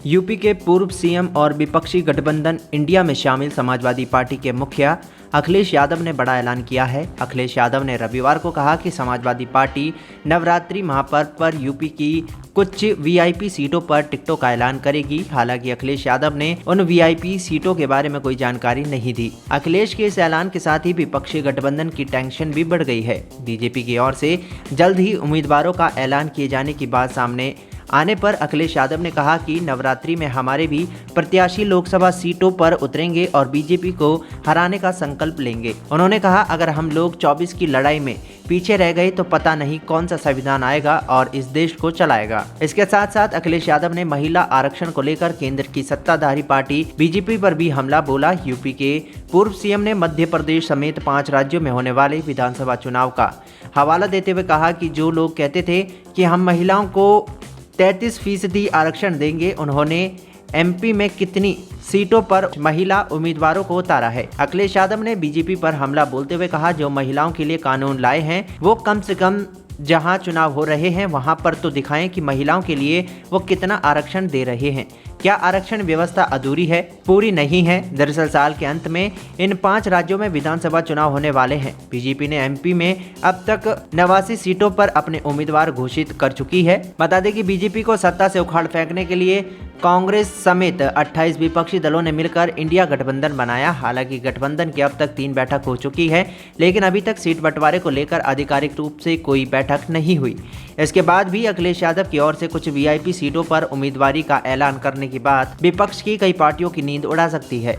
UP के पूर्व CM और विपक्षी गठबंधन इंडिया में शामिल समाजवादी पार्टी के मुखिया अखिलेश यादव ने बड़ा ऐलान किया है। अखिलेश यादव ने रविवार को कहा कि समाजवादी पार्टी नवरात्रि महापर्व पर यूपी की कुछ वीआईपी सीटों पर टिकटों का ऐलान करेगी। हालांकि अखिलेश यादव ने उन वीआईपी सीटों के बारे में कोई जानकारी नहीं दी। अखिलेश के इस ऐलान के साथ ही विपक्षी गठबंधन की टेंशन भी बढ़ गई है। बीजेपी की ओर से जल्द ही उम्मीदवारों का ऐलान किए जाने की बात सामने आने पर अखिलेश यादव ने कहा कि नवरात्रि में हमारे भी प्रत्याशी लोकसभा सीटों पर उतरेंगे और बीजेपी को हराने का संकल्प लेंगे। उन्होंने कहा, अगर हम लोग 24 की लड़ाई में पीछे रह गए तो पता नहीं कौन सा संविधान आएगा और इस देश को चलाएगा। इसके साथ साथ अखिलेश यादव ने महिला आरक्षण को लेकर केंद्र की सत्ताधारी पार्टी बीजेपी पर भी हमला बोला। यूपी के पूर्व सीएम ने मध्य प्रदेश समेत 5 राज्यों में होने वाले विधानसभा चुनाव का हवाला देते हुए कहा कि जो लोग कहते थे कि हम महिलाओं को 33% आरक्षण देंगे, उन्होंने एमपी में कितनी सीटों पर महिला उम्मीदवारों को उतारा है। अखिलेश यादव ने बीजेपी पर हमला बोलते हुए कहा, जो महिलाओं के लिए कानून लाए हैं वो कम से कम जहां चुनाव हो रहे हैं वहां पर तो दिखाएं कि महिलाओं के लिए वो कितना आरक्षण दे रहे हैं। क्या आरक्षण व्यवस्था अधूरी है? पूरी नहीं है। दरअसल साल के अंत में इन 5 राज्यों में विधानसभा चुनाव होने वाले हैं। बीजेपी ने एमपी में अब तक 89 सीटों पर अपने उम्मीदवार घोषित कर चुकी है। बता दें कि बीजेपी को सत्ता से उखाड़ फेंकने के लिए कांग्रेस समेत 28 विपक्षी दलों ने मिलकर इंडिया गठबंधन बनाया। हालांकि गठबंधन की अब तक 3 बैठक हो चुकी है, लेकिन अभी तक सीट बंटवारे को लेकर आधिकारिक रूप से कोई बैठक नहीं हुई। इसके बाद भी अखिलेश यादव की ओर से कुछ वीआईपी सीटों पर उम्मीदवारी का ऐलान करने की बात विपक्ष की कई पार्टियों की नींद उड़ा सकती है।